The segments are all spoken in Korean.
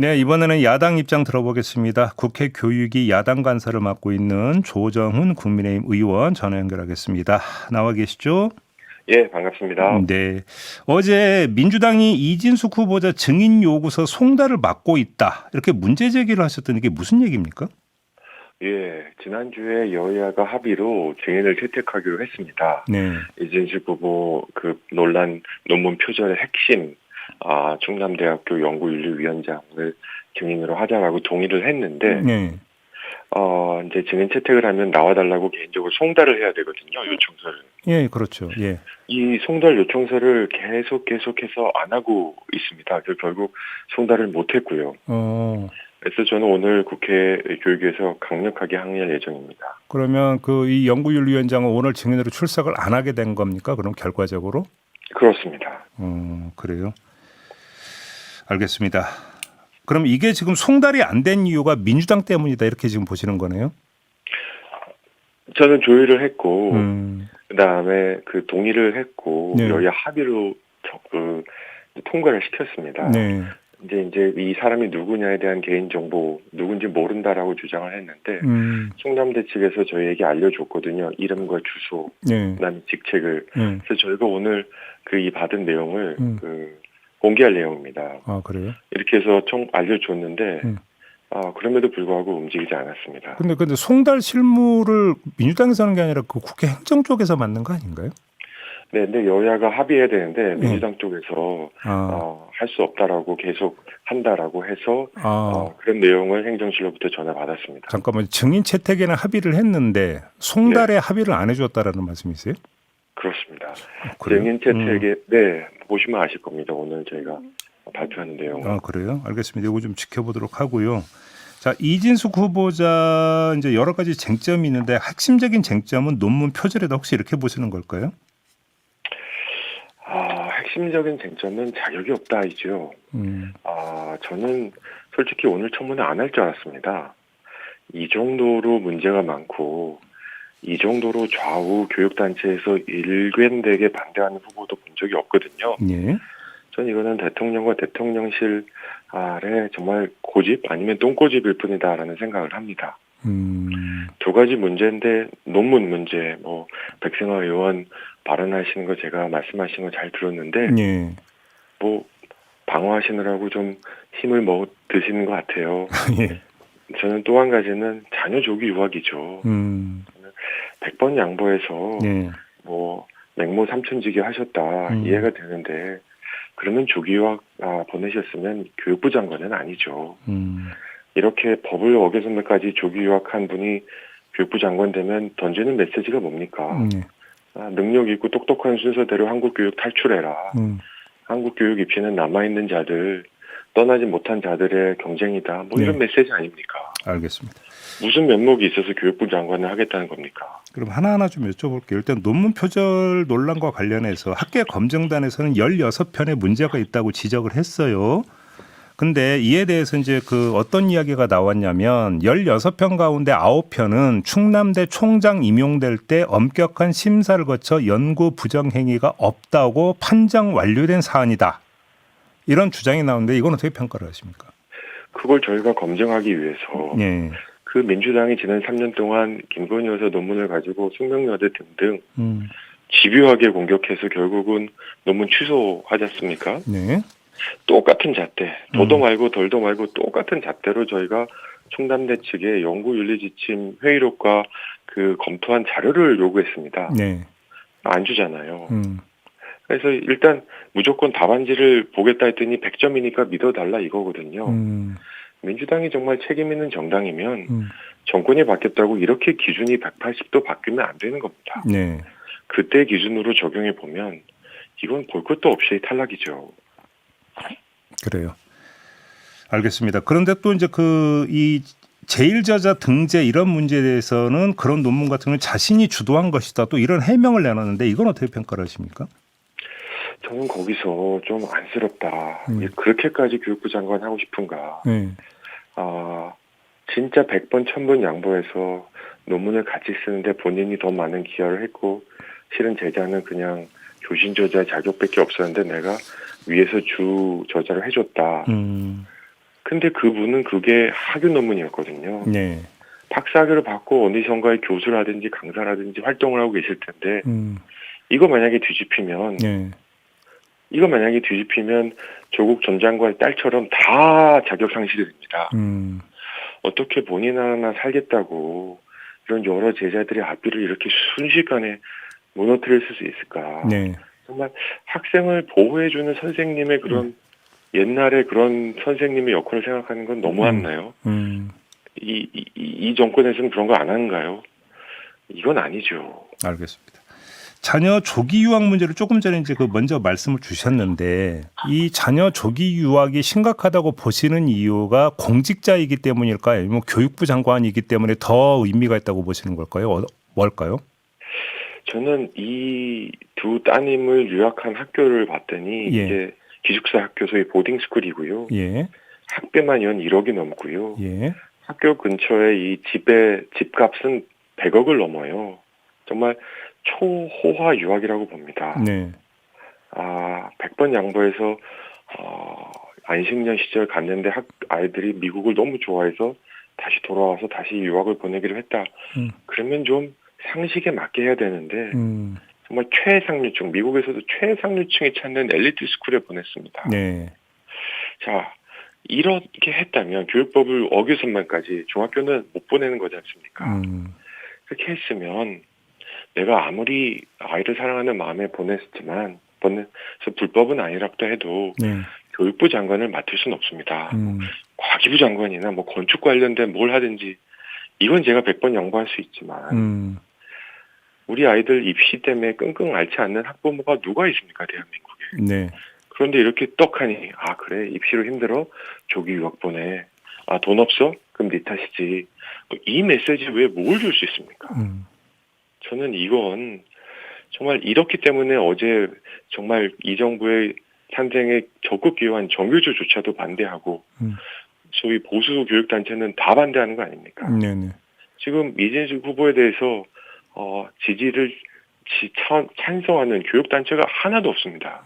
네, 이번에는 야당 입장 들어보겠습니다. 국회 교육위 야당 간사를 맡고 있는 조정훈 국민의힘 의원 전화 연결하겠습니다. 나와 계시죠? 예, 반갑습니다. 네. 어제 민주당이 이진숙 후보자 증인 요구서 송달을 막고 있다. 이렇게 문제 제기를 하셨던 게 무슨 얘기입니까? 예, 지난주에 여야가 합의로 증인을 채택하기로 했습니다. 네. 이진식 후보 그 논란 논문 표절의 핵심, 충남대학교 연구윤리위원장을 증인으로 하자라고 동의를 했는데, 네. 이제 증인 채택을 하면 나와달라고 개인적으로 송달을 해야 되거든요, 요청서를. 예, 그렇죠. 예. 이 송달 요청서를 계속해서 안 하고 있습니다. 그래서 결국 송달을 못 했고요. 그래서 저는 오늘 국회 교육위에서 강력하게 항의할 예정입니다. 그러면 이 연구윤리위원장은 오늘 증인으로 출석을 안 하게 된 겁니까? 그럼 결과적으로? 그렇습니다. 그래요. 알겠습니다. 그럼 이게 지금 송달이 안 된 이유가 민주당 때문이다 이렇게 지금 보시는 거네요? 저는 조율을 했고 그다음에 그 동의를 했고 네. 여야 합의로 통과를 시켰습니다. 네. 이제 이 사람이 누구냐에 대한 개인 정보 누군지 모른다라고 주장을 했는데 충남대 측에서 저희에게 알려줬거든요. 이름과 주소, 네. 그다음에 직책을. 그래서 저희가 오늘 이 받은 내용을 공개할 내용입니다. 아, 그래요? 이렇게 해서 알려줬는데 그럼에도 불구하고 움직이지 않았습니다. 근데 송달 실무를 민주당에서 하는 게 아니라 그 국회 행정 쪽에서 맡는 거 아닌가요? 네, 근데 여야가 합의해야 되는데 민주당 쪽에서 할 수 없다라고 계속 한다라고 해서 그런 내용을 행정실로부터 전화 받았습니다. 잠깐만, 증인 채택에는 합의를 했는데 송달에 합의를 안 해줬다라는 말씀이세요? 그렇습니다. 그래요? 증인 채택에 네 보시면 아실 겁니다. 오늘 저희가 발표하는 내용. 그래요? 알겠습니다. 이거 좀 지켜보도록 하고요. 자, 이진숙 후보자 이제 여러 가지 쟁점이 있는데 핵심적인 쟁점은 논문 표절이다. 혹시 이렇게 보시는 걸까요? 핵심적인 쟁점은 자격이 없다이죠. 저는 솔직히 오늘 청문회 안 할 줄 알았습니다. 이 정도로 문제가 많고 이 정도로 좌우 교육단체에서 일관되게 반대하는 후보도 본 적이 없거든요. 예. 전 이거는 대통령과 대통령실 아래 정말 고집 아니면 똥꼬집일 뿐이다라는 생각을 합니다. 두 가지 문제인데 논문 문제, 백승화 의원 발언하시는 거 제가 말씀하시는 거 잘 들었는데 예. 방어하시느라고 좀 힘을 드시는 것 같아요. 예. 저는 또 한 가지는 자녀 조기 유학이죠. 100번 양보해서 예. 맹모 삼촌지기 하셨다 이해가 되는데 그러면 조기 유학 보내셨으면 교육부 장관은 아니죠. 이렇게 법을 어겨서까지 조기 유학한 분이 교육부 장관 되면 던지는 메시지가 뭡니까? 능력 있고 똑똑한 순서대로 한국 교육 탈출해라. 한국 교육 입시는 남아있는 자들, 떠나지 못한 자들의 경쟁이다. 이런 메시지 아닙니까? 알겠습니다. 무슨 면목이 있어서 교육부 장관을 하겠다는 겁니까? 그럼 하나하나 좀 여쭤볼게요. 일단 논문 표절 논란과 관련해서 학계 검증단에서는 16편의 문제가 있다고 지적을 했어요. 근데 이에 대해서 이제 어떤 이야기가 나왔냐면 16편 가운데 9편은 충남대 총장 임용될 때 엄격한 심사를 거쳐 연구 부정 행위가 없다고 판정 완료된 사안이다. 이런 주장이 나오는데 이건 어떻게 평가를 하십니까? 그걸 저희가 검증하기 위해서 그 민주당이 지난 3년 동안 김건희 여사 논문을 가지고 숙명여대 등등 집요하게 공격해서 결국은 논문 취소하지 않습니까? 네. 똑같은 잣대, 도도 말고 덜도 말고 똑같은 잣대로 저희가 충남대 측에 연구윤리지침 회의록과 검토한 자료를 요구했습니다. 네. 안 주잖아요. 그래서 일단 무조건 답안지를 보겠다 했더니 100점이니까 믿어달라 이거거든요. 민주당이 정말 책임 있는 정당이면 정권이 바뀌었다고 이렇게 기준이 180도 바뀌면 안 되는 겁니다. 네. 그때 기준으로 적용해 보면 이건 볼 것도 없이 탈락이죠. 그래요. 알겠습니다. 그런데 또 이제 이 제1저자 등재 이런 문제에 대해서는 그런 논문 같은 건 자신이 주도한 것이다. 또 이런 해명을 내놨는데 이건 어떻게 평가를 하십니까? 저는 거기서 좀 안쓰럽다. 그렇게까지 교육부 장관 하고 싶은가. 진짜 100번 1000번 양보해서 논문을 같이 쓰는데 본인이 더 많은 기여를 했고 실은 제자는 그냥 교신 저자 자격밖에 없었는데 내가 위에서 주 저자를 해줬다. 근데 그분은 그게 학위 논문이었거든요. 네. 박사학위를 받고 어디선가에 교수라든지 강사라든지 활동을 하고 계실 텐데 이거 만약에 뒤집히면 네. 조국 전 장관의 딸처럼 다 자격 상실이 됩니다. 어떻게 본인 하나 살겠다고 이런 여러 제자들의 앞뒤를 이렇게 순식간에 무너뜨릴 수 있을까? 네. 정말 학생을 보호해주는 선생님의 그런 옛날에 그런 선생님의 역할을 생각하는 건 너무했나요? 이 정권에서는 그런 거 안 하는가요? 이건 아니죠. 알겠습니다. 자녀 조기 유학 문제를 조금 전에 이제 먼저 말씀을 주셨는데 이 자녀 조기 유학이 심각하다고 보시는 이유가 공직자이기 때문일까요? 아니면 교육부 장관이기 때문에 더 의미가 있다고 보시는 걸까요? 뭘까요? 저는 이 두 따님을 유학한 학교를 봤더니 예. 이게 기숙사 학교 소위 보딩스쿨이고요. 예. 학비만 연 1억이 넘고요. 예. 학교 근처에 이 집값은 100억을 넘어요. 정말 초호화 유학이라고 봅니다. 네. 100번 양보해서 안식년 시절 갔는데 아이들이 미국을 너무 좋아해서 다시 돌아와서 다시 유학을 보내기로 했다. 그러면 좀 상식에 맞게 해야 되는데 정말 최상류층, 미국에서도 최상류층이 찾는 엘리트 스쿨에 보냈습니다. 네. 자, 이렇게 했다면 교육법을 어겨선만까지 중학교는 못 보내는 거지 않습니까? 그렇게 했으면 내가 아무리 아이를 사랑하는 마음에 보냈지만 불법은 아니라고 해도 네. 교육부 장관을 맡을 수는 없습니다. 과기부 장관이나 뭐 건축 관련된 뭘 하든지 이건 제가 100번 양보할 수 있지만 우리 아이들 입시 때문에 끙끙 앓지 않는 학부모가 누가 있습니까, 대한민국에. 네. 그런데 이렇게 떡하니 그래 입시로 힘들어 조기 유학 보내. 돈 없어? 그럼 네 탓이지. 이 메시지 왜 뭘 줄 수 있습니까? 저는 이건 정말 이렇기 때문에 어제 정말 이 정부의 탄생에 적극 기여한 정규조조차도 반대하고 소위 보수 교육단체는 다 반대하는 거 아닙니까? 네네. 지금 이재수 후보에 대해서 지지를 찬성하는 교육단체가 하나도 없습니다.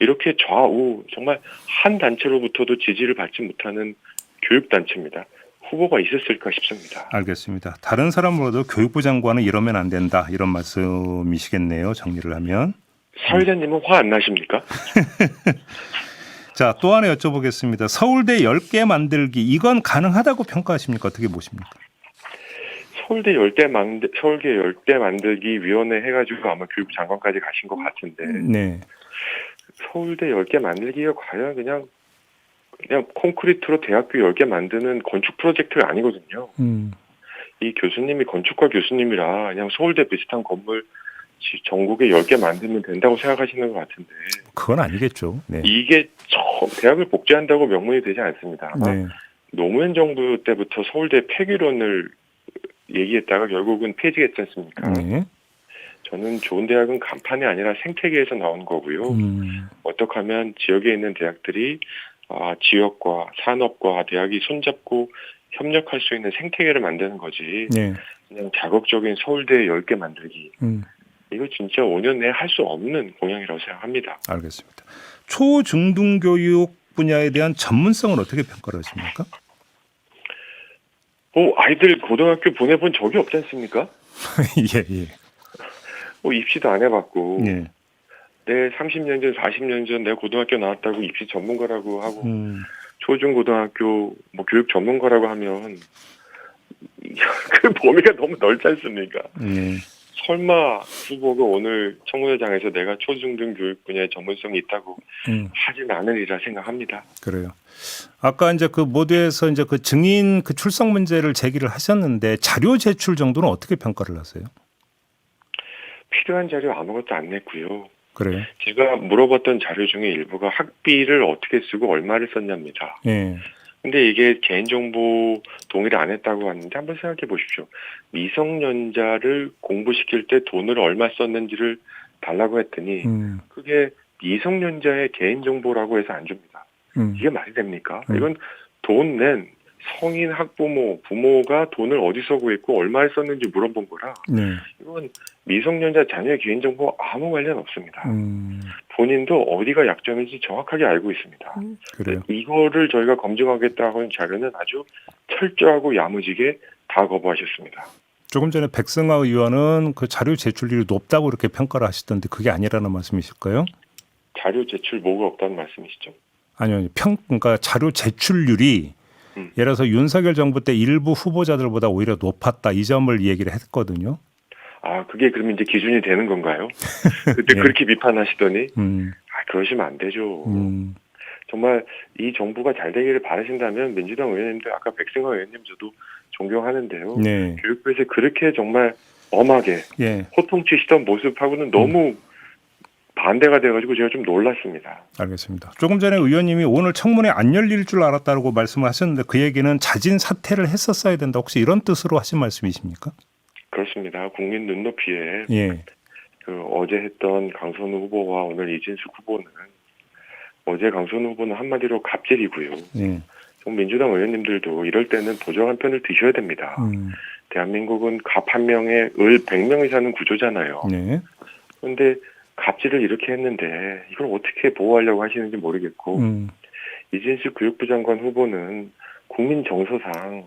이렇게 좌우 정말 한 단체로부터도 지지를 받지 못하는 교육단체입니다. 후보가 있었을까 싶습니다. 알겠습니다. 다른 사람으로도 교육부 장관은 이러면 안 된다 이런 말씀이시겠네요. 정리를 하면. 사회자님은 화 안 나십니까? 자, 또 하나 여쭤보겠습니다. 서울대 10개 만들기 이건 가능하다고 평가하십니까? 어떻게 보십니까? 서울대 10개 만들기 위원회 해가지고 아마 교육부 장관까지 가신 것 같은데 네. 서울대 10개 만들기가 과연 그냥 콘크리트로 대학교 10개 만드는 건축 프로젝트가 아니거든요. 이 교수님이 건축과 교수님이라 그냥 서울대 비슷한 건물 전국에 10개 만들면 된다고 생각하시는 것 같은데 그건 아니겠죠. 네. 이게 대학을 복제한다고 명문이 되지 않습니다. 네. 노무현 정부 때부터 서울대 폐기론을 얘기했다가 결국은 폐지했지 않습니까? 네. 저는 좋은 대학은 간판이 아니라 생태계에서 나온 거고요. 어떻게 하면 지역에 있는 대학들이 지역과 산업과 대학이 손잡고 협력할 수 있는 생태계를 만드는 거지. 네. 그냥 자극적인 서울대 10개 만들기. 이거 진짜 5년 내에 할 수 없는 공약이라고 생각합니다. 알겠습니다. 초중등교육 분야에 대한 전문성은 어떻게 평가를 하십니까? 아이들 고등학교 보내본 적이 없지 않습니까? 예. 입시도 안 해봤고. 예. 내 30년 전, 40년 전 내가 고등학교 나왔다고 입시 전문가라고 하고 초중고등학교 교육 전문가라고 하면 그 범위가 너무 넓지 않습니까? 설마 후보가 오늘 청문회장에서 내가 초중등 교육 분야에 전문성이 있다고 하진 않으리라 생각합니다. 그래요. 아까 이제 그 모두에서 이제 그 증인 그 출석 문제를 제기를 하셨는데 자료 제출 정도는 어떻게 평가를 하세요? 필요한 자료 아무것도 안 냈고요. 그래요. 제가 물어봤던 자료 중에 일부가 학비를 어떻게 쓰고 얼마를 썼냐입니다. 예. 근데 이게 개인정보 동의를 안 했다고 하는데 한번 생각해 보십시오. 미성년자를 공부시킬 때 돈을 얼마 썼는지를 달라고 했더니 그게 미성년자의 개인정보라고 해서 안 줍니다. 이게 말이 됩니까? 이건 돈 낸 성인 학부모, 부모가 돈을 어디서 구했고 얼마에 썼는지 물어본 거라 네. 이건 미성년자 자녀의 개인정보 아무 관련 없습니다. 본인도 어디가 약점인지 정확하게 알고 있습니다. 그래요. 이거를 저희가 검증하겠다고 하는 자료는 아주 철저하고 야무지게 다 거부하셨습니다. 조금 전에 백승화 의원은 그 자료 제출률이 높다고 이렇게 평가를 하시던데 그게 아니라는 말씀이실까요? 자료 제출 뭐가 없다는 말씀이시죠? 아니요. 그러니까 자료 제출률이 예를 들어서 윤석열 정부 때 일부 후보자들보다 오히려 높았다. 이 점을 얘기를 했거든요. 아, 그게 그러면 이제 기준이 되는 건가요? 그때 네. 그렇게 비판하시더니 그러시면 안 되죠. 정말 이 정부가 잘 되기를 바라신다면 민주당 의원님들 아까 백승화 의원님 저도 존경하는데요. 네. 교육부에서 그렇게 정말 엄하게 예. 호통치시던 모습하고는 너무 반대가 돼가지고 제가 좀 놀랐습니다. 알겠습니다. 조금 전에 의원님이 오늘 청문회 안 열릴 줄 알았다고 말씀을 하셨는데 그 얘기는 자진 사퇴를 했었어야 된다. 혹시 이런 뜻으로 하신 말씀이십니까? 그렇습니다. 국민 눈높이에 예. 그 어제 했던 강선우 후보와 오늘 이진숙 후보는 어제 강선우 후보는 한마디로 갑질이고요. 예. 민주당 의원님들도 이럴 때는 보정 한 편을 드셔야 됩니다. 대한민국은 갑 한 명에 을 100명이 사는 구조잖아요. 네. 그런데 갑질을 이렇게 했는데 이걸 어떻게 보호하려고 하시는지 모르겠고 이진숙 교육부 장관 후보는 국민 정서상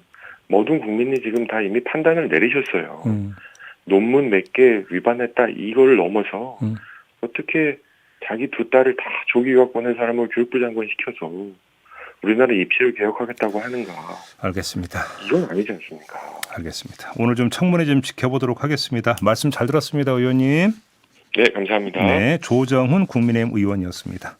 모든 국민이 지금 다 이미 판단을 내리셨어요. 논문 몇 개 위반했다 이걸 넘어서 어떻게 자기 두 딸을 다 조기 유학 보낸 사람을 교육부 장관 시켜서 우리나라 입시를 개혁하겠다고 하는가. 알겠습니다. 이건 아니지 않습니까? 알겠습니다. 오늘 좀 청문회 좀 지켜보도록 하겠습니다. 말씀 잘 들었습니다, 의원님. 네, 감사합니다. 네, 조정훈 국민의힘 의원이었습니다.